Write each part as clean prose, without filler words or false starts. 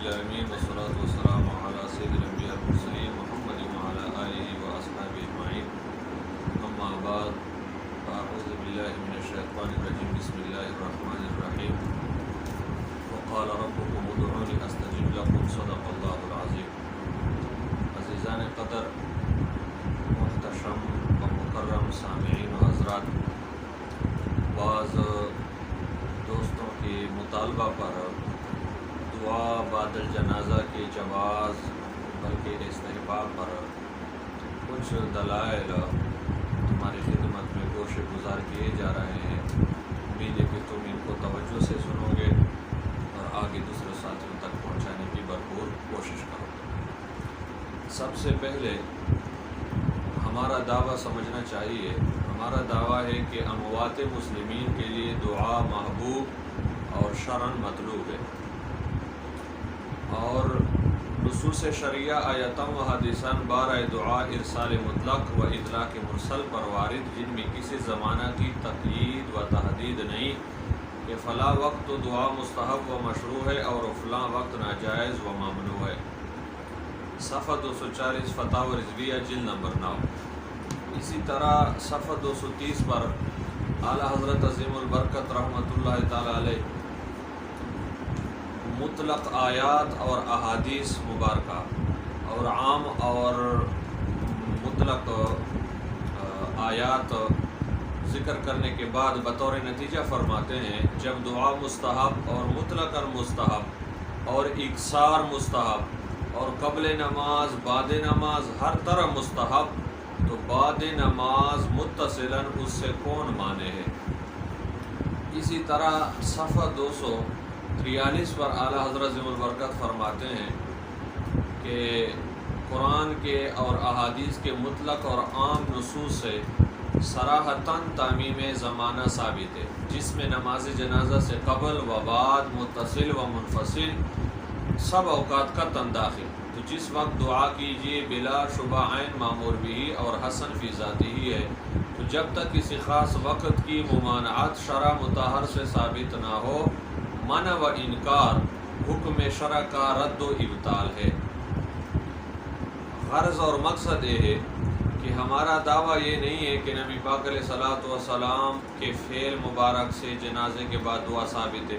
العالمین والصلاة والسلام علی سید الانبیاء والمرسلین محمد وعلی آلہ واصحابہ اجمعین اما بعد اعوذ باللہ من الشیطان الرجیم بسم اللہ الرحمن الرحیم وقال ربکم ادعونی استجب لکم صدق اللہ العظیم۔ عزیزان قدر، محتشم و مکرم سامعین و حضرات، بعض دوستوں کے مطالبہ پر دعا بعد الجنازہ کے جواز بلکہ استحباب پر کچھ دلائل تمہاری خدمت میں گوشے گزار کیے جا رہے ہیں۔ امید ہے کہ تم ان کو توجہ سے سنو گے اور آگے دوسرے ساتھیوں تک پہنچانے کی بھرپور کوشش کرو گے۔ سب سے پہلے ہمارا دعویٰ سمجھنا چاہیے۔ ہمارا دعویٰ ہے کہ اموات مسلمین کے لیے دعا محبوب اور شرعاً مطلوب ہے، اور نصوص شرعیہ آیاتاً و حدیثاً بارہ دعا ارسال مطلق و اطلاق مرسل پر وارد، جن میں کسی زمانہ کی تقیید و تحدید نہیں کہ فلاں وقت تو دعا مستحب و مشروع ہے اور فلاں وقت ناجائز و ممنوع ہے۔ صفحہ 240 فتاوی رضویہ جلد نمبر 9۔ اسی طرح صفحہ 230 پر اعلیٰ حضرت عظیم البرکت رحمۃ اللہ تعالی علیہ مطلق آیات اور احادیث مبارکہ اور عام اور مطلق آیات ذکر کرنے کے بعد بطور نتیجہ فرماتے ہیں، جب دعا مستحب اور مطلق مستحب اور اکثار مستحب اور قبل نماز بعد نماز ہر طرح مستحب، تو بعد نماز متصلاً اس سے کون مانے ہے۔ اسی طرح صفحہ 243 پر اعلیٰ حضرت عظیم البرکت فرماتے ہیں کہ قرآن کے اور احادیث کے مطلق اور عام نصوص سے صراحتاً تعمیم زمانہ ثابت ہے، جس میں نماز جنازہ سے قبل و بعد متصل و منفصل سب اوقات کا داخل۔ تو جس وقت دعا کیجیے بلا شبہ عین معمور بھی اور حسن فی ذاتی ہی ہے، تو جب تک کسی خاص وقت کی ممانعت شرع مطہر سے ثابت نہ ہو، منع و انکار حکم شرع کا رد و ابطال ہے۔ غرض اور مقصد یہ ہے کہ ہمارا دعویٰ یہ نہیں ہے کہ نبی پاک علیہ الصلوۃ والسلام کے فعل مبارک سے جنازے کے بعد دعا ثابت ہے،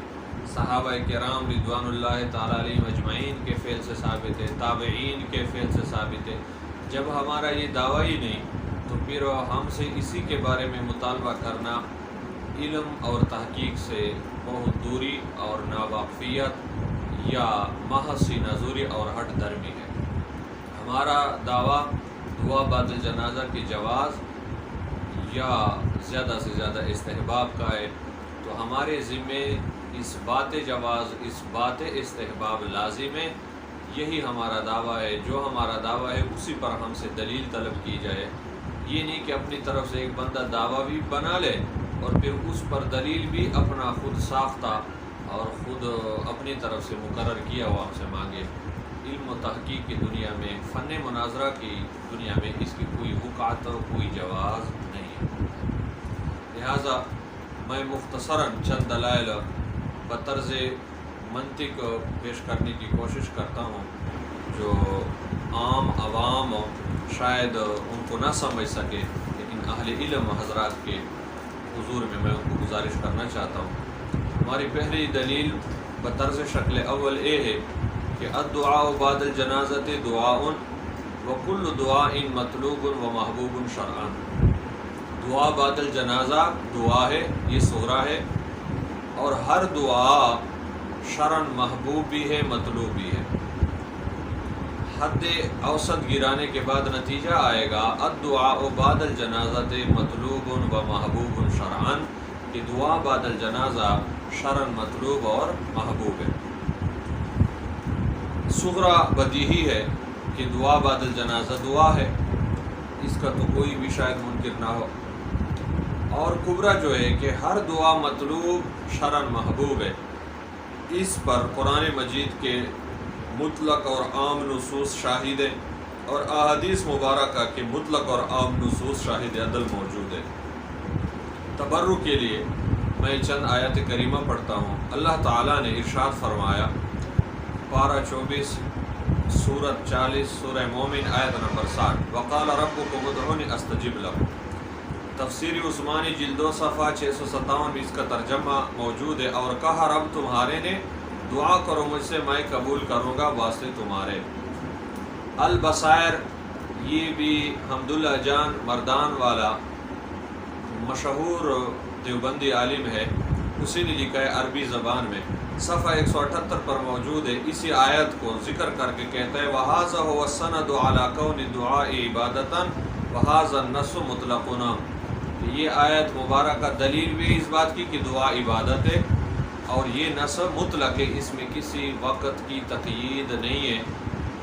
صحابہ کرام رضوان اللہ تعالیٰ علیہم اجمعین کے فعل سے ثابت ہے، تابعین کے فعل سے ثابت ہے۔ جب ہمارا یہ دعویٰ ہی نہیں، تو پھر ہم سے اسی کے بارے میں مطالبہ کرنا علم اور تحقیق سے بہت دوری اور ناواقفیت یا محض نظوری اور ہٹ درمی ہے۔ ہمارا دعویٰ دعا بعد الجنازہ کے جواز یا زیادہ سے زیادہ استحباب کا ہے، تو ہمارے ذمے اس بات جواز اس بات استحباب لازم ہے۔ یہی ہمارا دعویٰ ہے۔ جو ہمارا دعویٰ ہے اسی پر ہم سے دلیل طلب کی جائے۔ یہ نہیں کہ اپنی طرف سے ایک بندہ دعویٰ بھی بنا لے اور پھر اس پر دلیل بھی اپنا خود ساختہ اور خود اپنی طرف سے مقرر کیا ہوا ہم سے مانگے۔ علم و تحقیق کی دنیا میں، فن مناظرہ کی دنیا میں اس کی کوئی وقعت اور کوئی جواز نہیں ہے۔ لہٰذا میں مختصراً چند دلائل بطرز منطق پیش کرنے کی کوشش کرتا ہوں، جو عام عوام شاید ان کو نہ سمجھ سکے، لیکن اہل علم حضرات کے حضور میں ان کو گزارش کرنا چاہتا ہوں۔ ہماری پہلی دلیل بطرز شکل اول یہ ہے کہ الدعاء بعد الجنازۃ دعاء وکل دعاء مطلوب و محبوب شرعاً۔ دعا بعد الجنازہ دعا ہے، یہ صغرا ہے، اور ہر دعا شرعاً محبوب بھی ہے، مطلوب بھی ہے۔ حد اوسط گرانے کے بعد نتیجہ آئے گا الدعاء بعد الجنازۃ مطلوب و محبوب شرعاً، کہ دعا بعد الجنازہ شرعاً مطلوب اور محبوب ہے۔ صغرا بدیہی ہے کہ دعا بعد الجنازہ دعا ہے، اس کا تو کوئی بھی شاید منکر نہ ہو، اور کبرا جو ہے کہ ہر دعا مطلوب شرعاً محبوب ہے۔ اس پر قرآن مجید کے مطلق اور عام نصوص شاہد ہیں، اور احادیث مبارکہ کے مطلق اور عام نصوص شاہد عدل موجود ہیں۔ تبرک کے لیے میں چند آیات کریمہ پڑھتا ہوں۔ اللہ تعالیٰ نے ارشاد فرمایا، پارہ 24 سورت 40 سورہ مومن آیت نمبر 60 وقال ربکم ادعونی استجب لکم. تفسیر عثمانی جلد 2 صفحہ 657 میں اس کا ترجمہ موجود ہے. اور کہا رب تمہارے نے دعا کرو مجھ سے میں قبول کروں گا واسطے تمہارے. البصائر یہ بھی حمداللہ جان مردان والا مشہور دیوبندی عالم ہے، اسی نے لکھا ہے عربی زبان میں، صفحہ 178 پر موجود ہے. اسی آیت کو ذکر کر کے کہتا ہے وَهَذَا هُوَ السَّنَدُ عَلَىٰ كَوْنِ الدُّعَاءِ عِبَادَةً وَهَذَا النَّصُّ مُطْلَقٌ. یہ آیت مبارکہ دلیل بھی اس بات کی کہ دعا عبادت ہے، اور یہ نص مطلق ہے، اس میں کسی وقت کی تقیید نہیں ہے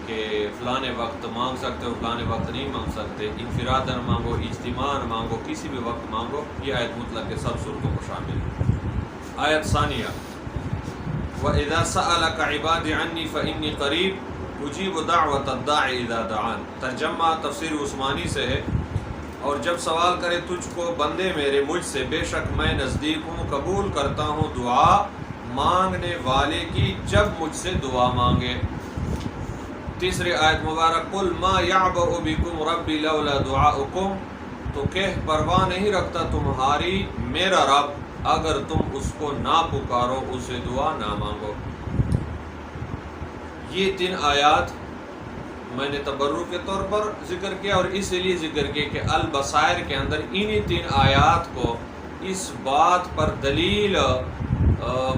کہ فلاں وقت مانگ سکتے ہو فلاں وقت نہیں مانگ سکتے، انفراداً مانگو اجتماعاً مانگو کسی بھی وقت مانگو. یہ آیت مطلق ہے، سب صورتوں کو شامل ہے. آیت ثانیہ وَإِذَا سَأَلَكَ عِبَادِي عَنِّي فَإِنِّي قَرِيبٌ أُجِيبُ دَعْوَةَ الدَّاعِ إِذَا دَعَانِ. ترجمہ تفسیر عثمانی سے ہے، اور جب سوال کرے تجھ کو بندے میرے مجھ سے، بے شک میں نزدیک ہوں، قبول کرتا ہوں دعا مانگنے والے کی جب مجھ سے دعا مانگے. تیسری آیت مبارک قُلْ مَا يَعْبَأُ بِكُمْ رَبِّي لَوْلَا دُعَاؤُكُمْ. تو کہہ پرواہ نہیں رکھتا تمہاری میرا رب اگر تم اس کو نہ پکارو، اسے دعا نہ مانگو. یہ 3 آیات میں نے تبرک کے طور پر ذکر کیا، اور اسی لیے ذکر کیا کہ البصائر کے اندر انہی 3 آیات کو اس بات پر دلیل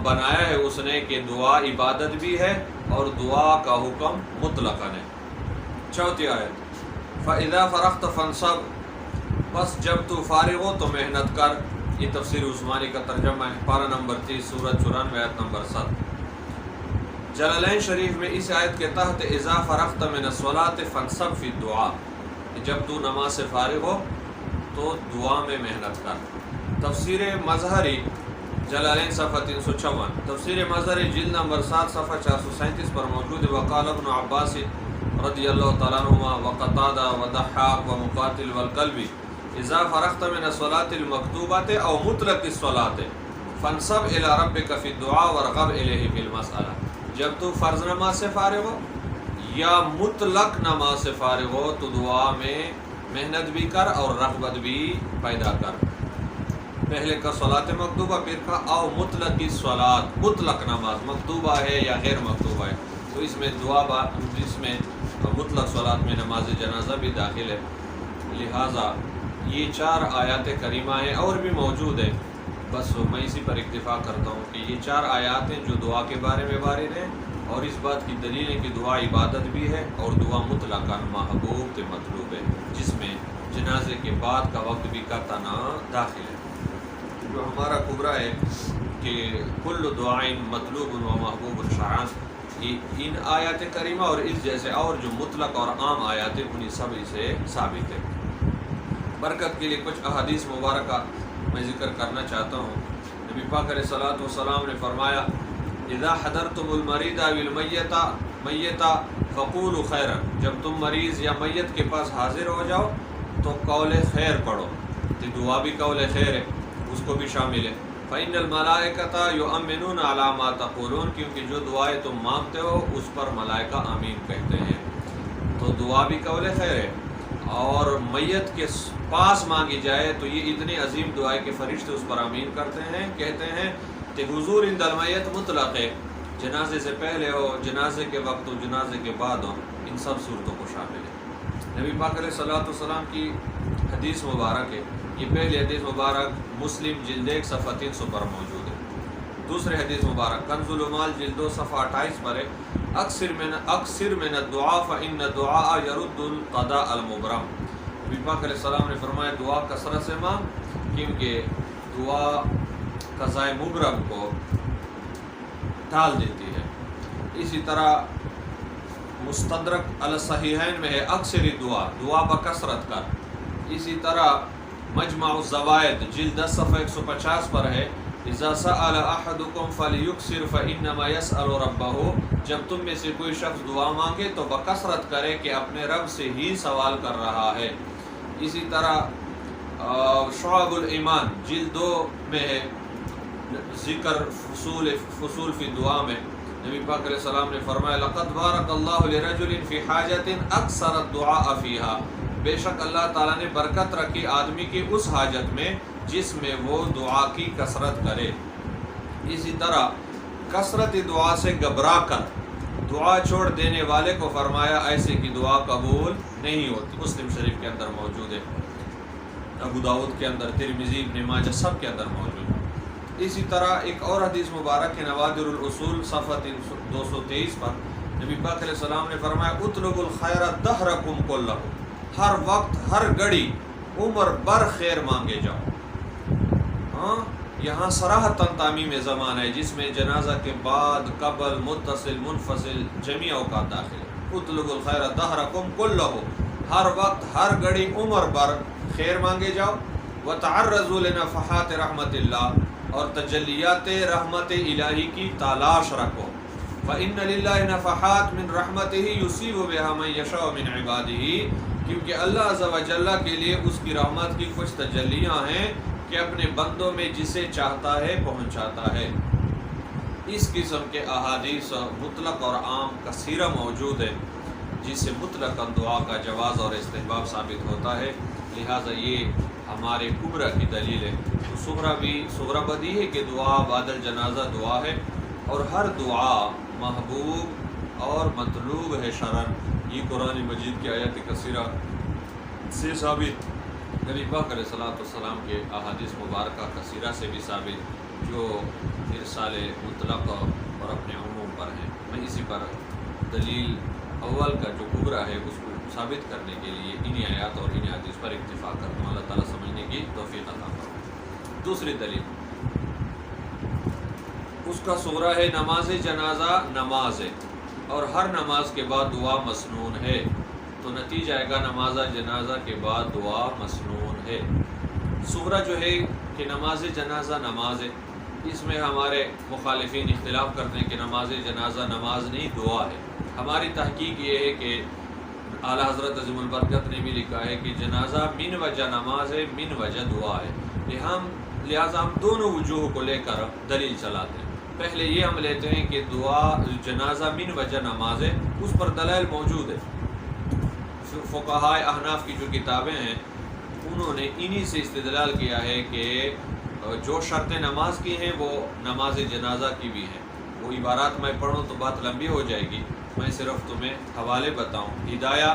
بنایا ہے اس نے کہ دعا عبادت بھی ہے اور دعا کا حکم مطلقاً ہے. چوتھی آیت فَإِذَا فَرَغْتَ فَانْصَبْ. بس جب تو فارغ ہو تو محنت کر. یہ تفسیر عثمانی کا ترجمہ ہے، پارہ نمبر 30 سورۃ 94 آیت نمبر 7. جلالین شریف میں اس آیت کے تحت اذا فرغت من الصلاۃ فانصب فی الدعاء، جب تو نماز سے فارغ ہو تو دعا میں محنت کر. تفسیر مظہری جلالین صفحہ 356، تفسیر مظہری جلد نمبر 7 صفحہ 437 پر موجود ہے. وقال ابن عباس رضی اللہ تعالیٰ عنہما وقتادہ وضحاک ومقاتل والکلبی اذا فرغت من الصلاۃ المکتوبۃ او مطلق الصلاۃ فانصب الی ربک فی الدعاء وارغب الیہ فی المسألہ. جب تو فرض نماز سے فارغ ہو یا مطلق نماز سے فارغ ہو تو دعا میں محنت بھی کر اور رغبت بھی پیدا کر. پہلے کا صلاۃ مکتوبہ، پھر کا او مطلق الصلاۃ، مطلق نماز مکتوبہ ہے یا غیر مکتوبہ ہے، تو اس میں دعا جس میں مطلق صلاۃ میں نماز جنازہ بھی داخل ہے. لہٰذا یہ 4 آیات کریمہ ہیں، اور بھی موجود ہیں، بس میں اسی پر اکتفا کرتا ہوں کہ یہ 4 آیات ہیں جو دعا کے بارے میں وارد ہیں، اور اس بات کی دلیل ہے کہ دعا عبادت بھی ہے اور دعا مطلقاً محبوب تے مطلوب ہے، جس میں جنازے کے بعد کا وقت بھی کا تنا داخل ہے. جو ہمارا قبرہ ہے کہ کل دعائن مطلوب و محبوب شرعاً، ان آیات کریمہ اور اس جیسے اور جو مطلق اور عام آیات ہیں انہیں سب سے ثابت ہے. برکت کے لیے کچھ احادیث مبارکہ میں ذکر کرنا چاہتا ہوں. نبی پاک علیہ الصلوۃ والسلام نے فرمایا اذا حضرتم المریض والمیت فقولوا خیرا. جب تم مریض یا میت کے پاس حاضر ہو جاؤ تو قول خیر پڑھو. تو دعا بھی قول خیر ہے، اس کو بھی شامل ہے. فإن الملائکۃ یؤمنون علی ما تقولون. کیونکہ جو دعائیں تم مانگتے ہو اس پر ملائکہ آمین کہتے ہیں. تو دعا بھی قول خیر ہے، اور میت کے پاس مانگی جائے تو یہ اتنی عظیم دعائیں کہ فرشتے اس پر آمین کرتے ہیں، کہتے ہیں کہ حضور عند المیت مطلق ہے، جنازے سے پہلے ہو، جنازے کے وقت ہو، جنازے کے بعد ہو، ان سب صورتوں کو شامل ہے. نبی پاک علیہ الصلوۃ والسلام کی حدیث مبارک ہے، یہ پہلی حدیث مبارک مسلم جلد 1 صفحہ 300 پر موجود ہے. دوسری حدیث مبارک کنز المال جلد 2 صفحہ 28 پر ہے اکثر من الدعاء فإن الدعاء يرد القضاء المبرم. نبی پاک علیہ السلام نے فرمایا دعا کثرت سے مانگ، کیونکہ دعا قضاء مبرم کو ٹال دیتی ہے. اسی طرح مستدرک علی الصحیحین میں ہے اکثر دعا بکثرت کر. اسی طرح مجمع الزوائد جلد 10 صفحہ 150 پر ہے اذا سأل احدکم فلیکثر فانما یسأل ربہ. جب تم میں سے کوئی شخص دعا مانگے تو بکثرت کرے کہ اپنے رب سے ہی سوال کر رہا ہے. اسی طرح شعب الایمان جلد 2 میں ہے ذکر فصول فی دعا میں نبی پاک علیہ السلام نے فرمایا لقد بارک اللہ لرجل فی حاجت اکثر الدعاء فیہا، بے شک اللہ تعالیٰ نے برکت رکھی آدمی کی اس حاجت میں جس میں وہ دعا کی کثرت کرے۔ اسی طرح کثرت دعا سے گھبرا کر دعا چھوڑ دینے والے کو فرمایا ایسے کی دعا قبول نہیں ہوتی۔ مسلم شریف کے اندر موجود ہے، ابو داؤد کے اندر، ترمذی، ابن ماجہ سب کے اندر موجود ہے۔ اسی طرح ایک اور حدیث مبارک ہے نوادر الاصول صفحہ 223 پر نبی پاک علیہ السلام نے فرمایا اطلب الخیر دہرکم کلہ، ہر وقت ہر گھڑی عمر بر خیر مانگے جاؤ۔ یہاں صراحتاً تعمیم زمان ہے جس میں جنازہ کے بعد قبل متصل منفصل جمیع اوقات داخل ہے۔ اطلب الخیر دہرکم کلہ، ہر وقت ہر گھڑی عمر بر خیر مانگے جاؤ۔ وتعرضوا لنفحات رحمت اللہ، اور تجلیات رحمت الہی کی تلاش رکھو۔ فإن للہ نفحات من رحمتہ یصیب بها من یشاء من عبادہ، کیونکہ اللہ عز و جل کے لیے اس کی رحمت کی کچھ تجلیاں ہیں کہ اپنے بندوں میں جسے چاہتا ہے پہنچاتا ہے۔ اس قسم کے احادیث مطلق اور عام کثیرہ موجود ہے جس سے مطلق دعا کا جواز اور استحباب ثابت ہوتا ہے، لہٰذا یہ ہمارے کبرا کی دلیل ہے۔ تو صغرا بدی ہے کہ دعا بعد الجنازہ دعا ہے، اور ہر دعا محبوب اور مطلوب ہے شرعاً، یہ قرآن مجید کی آیات کثیرہ سے ثابت، نبی پاک علیہ الصلوۃ والسلام کے احادیث مبارکہ کثیرہ سے بھی ثابت جو ارسال مطلق اور اپنے عموم پر ہیں۔ میں اسی پر دلیل اول کا جو کبرا ہے اس کو ثابت کرنے کے لیے انہی آیات اور انہی حدیث پر اکتفا کرتا ہوں۔ اللہ تعالیٰ سمجھنے کی توفیق عطا فرمائے۔ دوسری دلیل اس کا سورہ ہے نماز جنازہ نماز ہے اور ہر نماز کے بعد دعا مسنون ہے، تو نتیجہ آئے گا نماز جنازہ کے بعد دعا مسنون ہے۔ سورہ جو ہے کہ نماز جنازہ نماز ہے، اس میں ہمارے مخالفین اختلاف کرتے ہیں کہ نماز جنازہ نماز نہیں دعا ہے۔ ہماری تحقیق یہ ہے کہ اعلیٰ حضرت عظیم البرکت نے بھی لکھا ہے کہ جنازہ من وجہ نماز ہے، من وجہ دعا ہے، لہٰذا ہم دونوں وجوہ کو لے کر دلیل چلاتے ہیں۔ پہلے یہ ہم لیتے ہیں کہ دعا جنازہ من وجہ نماز ہے، اس پر دلائل موجود ہے۔ فقہائے احناف کی جو کتابیں ہیں انہوں نے انہی سے استدلال کیا ہے کہ جو شرط نماز کی ہیں وہ نماز جنازہ کی بھی ہیں۔ وہ عبارات میں پڑھوں تو بات لمبی ہو جائے گی، میں صرف تمہیں حوالے بتاؤں۔ ہدایہ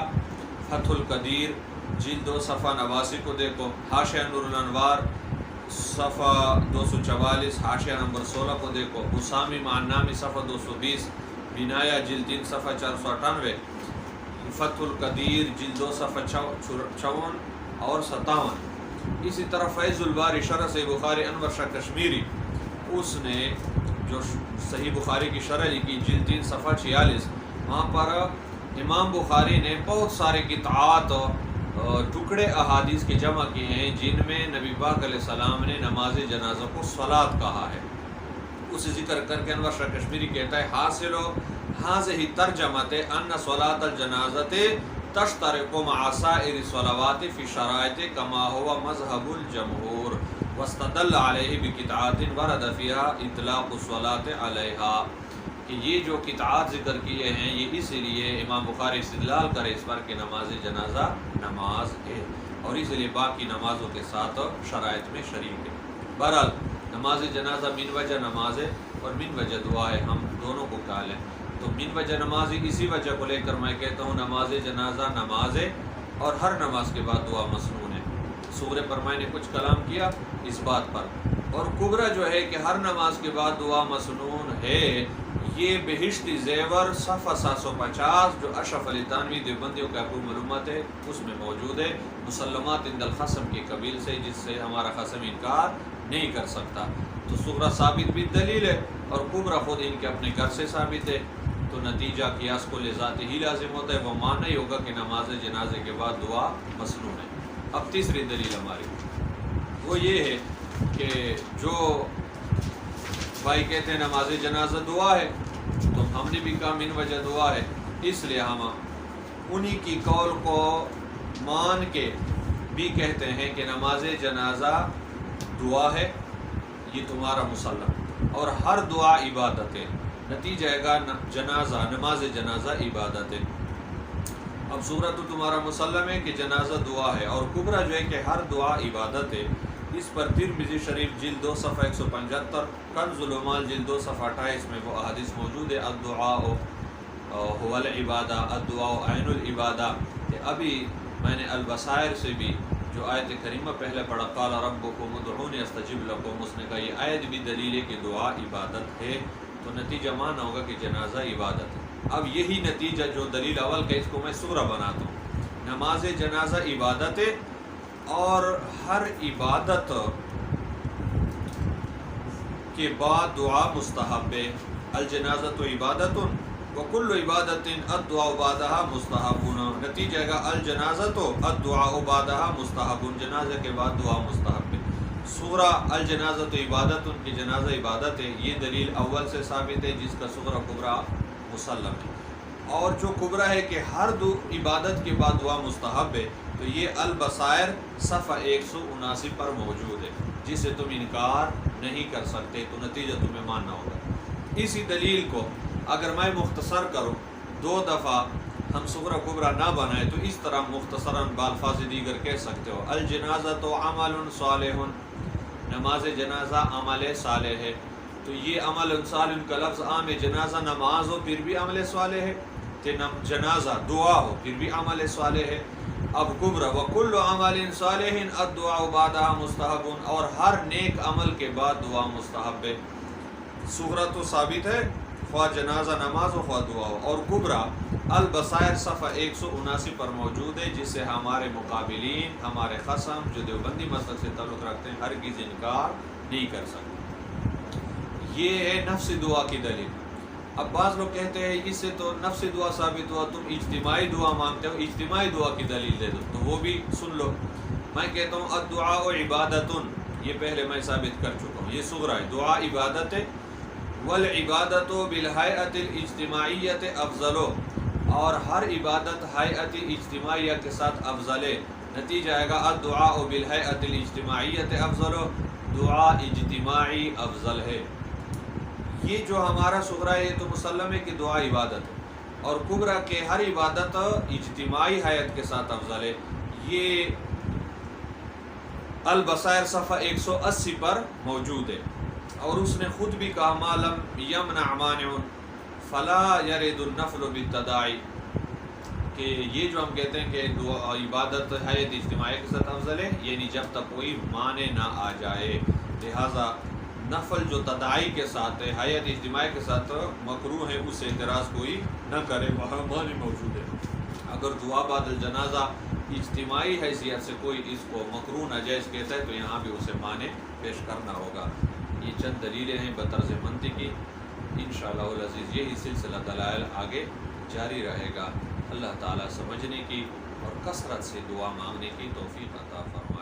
فتح القدیر جلد 2 صفحہ 89 کو دیکھو، حاشیہ نور الانوار صفحہ 244 حاشیہ نمبر 16 کو دیکھو، اسامی مع النامی صفحہ 220، بنایہ جلد 3 صفحہ 498، فتح القدیر جلد 2 صفحہ 54 اور 57۔ اسی طرح فیض الباری شرح صحیح بخاری انور شاہ کشمیری، اس نے جو صحیح بخاری کی شرح لکھی جلد 3 صفحہ 46، وہاں پر امام بخاری نے بہت سارے قطعات ٹکڑے احادیث کے جمع کیے ہیں جن میں نبی پاک علیہ السلام نے نماز جنازہ کو صلاۃ کہا ہے۔ اسے ذکر کر کے انور شاہ کشمیری کہتا ہے حاصل حاضہ ترجمت ان صلاۃ الجنازۃ تشترک مع سائر الصلوات فی شرائط کما هو مذہب الجمہور واستدل علیہ بقطعات ورد فیہا اطلاق الصلاۃ علیہا، کہ یہ جو قطعات ذکر کیے ہیں یہ اس لیے امام بخاری استدلال کرے اس پر کہ نماز جنازہ نماز ہے، اور اس لیے باقی نمازوں کے ساتھ شرائط میں شریک ہے۔ بہرحال نماز جنازہ من وجہ نماز ہے اور من وجہ دعا ہے، ہم دونوں کو خیال ہے۔ تو من وجہ نماز اسی وجہ کو لے کر میں کہتا ہوں نماز جنازہ نماز ہے اور ہر نماز کے بعد دعا مسنون ہے۔ سورہ پر میں نے کچھ کلام کیا اس بات پر، اور کبرا جو ہے کہ ہر نماز کے بعد دعا مسنون ہے، یہ بہشتی زیور صفحہ 750 جو اشرف علی تھانوی دیوبندیوں کا اپنی معلومات ہے اس میں موجود ہے، مسلمات عند الخصم کی قبیل سے، جس سے ہمارا خصم انکار نہیں کر سکتا۔ تو صغرا ثابت بھی دلیل ہے اور کبرا خود ان کے اپنے گھر سے ثابت ہے، تو نتیجہ قیاس کو لذات ہی لازم ہوتا ہے، وہ ماننا ہی ہوگا کہ نماز جنازے کے بعد دعا مسنون ہے۔ اب تیسری دلیل ہماری وہ یہ ہے کہ جو بھائی کہتے ہیں نماز جنازہ دعا ہے، تو ہم نے بھی کہا من وجہ دعا ہے، اس لیے ہم انہی کی قول کو مان کے بھی کہتے ہیں کہ نماز جنازہ دعا ہے، یہ تمہارا مسلم، اور ہر دعا عبادت ہے، نتیجہ گا جنازہ، نماز جنازہ عبادت ہے۔ اب صورت تو تمہارا مسلم ہے کہ جنازہ دعا ہے، اور کبرا جو ہے کہ ہر دعا عبادت ہے۔ اس پر ترمذی شریف جلد 2 صفحہ 175، کنز العمال جلد 2 صفحہ 28 میں وہ احادیث موجود ہے، الدعاء هو العبادہ، الدعاء عین العبادہ۔ کہ ابھی میں نے البصائر سے بھی جو آیت کریمہ پہلے پڑھا، قال ربکم ادعونی استجب لکم، اس نے کہا یہ آیت بھی دلیل ہے کہ دعا عبادت ہے، تو نتیجہ مانا ہوگا کہ جنازہ عبادت ہے۔ اب یہی نتیجہ جو دلیل اول کا، اس کو میں سورہ بناتا ہوں۔ نماز جنازہ عبادت ہے، اور ہر عبادت کے بعد دعا مستحب ہے۔ الجنازۃ عبادت وکل عبادت الدعاء بعدها مستحب۔ نتیجہ کا الجنازۃ الدعاء بعدها مستحب، جنازہ کے بعد دعا مستحب ہے۔ سورہ الجنازۃ عبادت کی جنازہ عبادت ہے، یہ دلیل اول سے ثابت ہے، جس کا سورہ کبریٰ مسلم ہے۔ اور جو کبریٰ ہے کہ ہر عبادت کے بعد دعا مستحب ہے، تو یہ البصائر صفحہ 179 پر موجود ہے، جسے تم انکار نہیں کر سکتے، تو نتیجہ تمہیں ماننا ہوگا۔ اسی دلیل کو اگر میں مختصر کروں، 2 دفعہ ہم سورہ کبریٰ نہ بنائے، تو اس طرح مختصراً بالفاظ دیگر کہہ سکتے ہو، الجنازۃ عمل صالح، نماز جنازہ عمل صالح ہے۔ تو یہ عمل صالح کا لفظ عام ہے، جنازہ نماز ہو پھر بھی عمل صالح ہے، کہ جنازہ دعا ہو پھر بھی عمل صالح ہے۔ اب کبریٰ وکل عمل صالح الدعاء بعدها مستحب، اور ہر نیک عمل کے بعد دعا مستحب ہے۔ صغریٰ تو ثابت ہے، خواہ جنازہ نماز ہو خواہ دعا ہو، اور کبریٰ البصائر صفحہ 179 پر موجود ہے، جس سے ہمارے مقابلین، ہمارے خصم جو دیوبندی مسلک سے تعلق رکھتے ہیں، ہرگز انکار نہیں کر سکتے۔ یہ ہے نفس دعا کی دلیل۔ اب بعض لوگ کہتے ہیں اس سے تو نفس دعا ثابت ہوا، تم اجتماعی دعا مانگتے ہو، اجتماعی دعا کی دلیل دے دو، تو وہ بھی سن لو۔ میں کہتا ہوں الدعاء عبادت، یہ پہلے میں ثابت کر چکا ہوں، یہ صغریٰ ہے، دعا عبادت ہے۔ والعبادت بالہیئۃ الاجتماعیۃ افضل، اور ہر عبادت ہیئت اجتماعیہ کے ساتھ افضل ہے۔ نتیجہ آئے گا الدعاء بالہیئۃ الاجتماعیۃ افضل، دعا اجتماعی افضل ہے۔ یہ جو ہمارا صغریٰ ہے تو مسلم ہے کہ دعا عبادت ہے، اور کبریٰ کے ہر عبادت اجتماعی حیت کے ساتھ افضل ہے۔ یہ البصائر صفحہ 180 پر موجود ہے، اور اس نے خود بھی کہا ما لم یمنع مانع فلا یرد النفل بالتداعی، کہ یہ جو ہم کہتے ہیں کہ دعا عبادت حیت اجتماعی کے ساتھ افضل ہے، یعنی جب تک کوئی مانع نہ آ جائے، لہٰذا نفل جو تداعی کے ساتھ ہے، حیت اجتماعی کے ساتھ مکروہ ہے، اس سے اعتراض کوئی نہ کرے، وہاں مانع موجود ہے۔ اگر دعا بعد الجنازہ اجتماعی حیثیت سے کوئی اس کو مکروہ ناجائز کہتا ہے، تو یہاں بھی اسے مانع پیش کرنا ہوگا۔ یہ چند دلیلیں ہیں بطرز منطقی، انشاءاللہ العزیز یہی سلسلہ دلائل آگے جاری رہے گا۔ اللہ تعالیٰ سمجھنے کی اور کثرت سے دعا مانگنے کی توفیق عطا فرمائے۔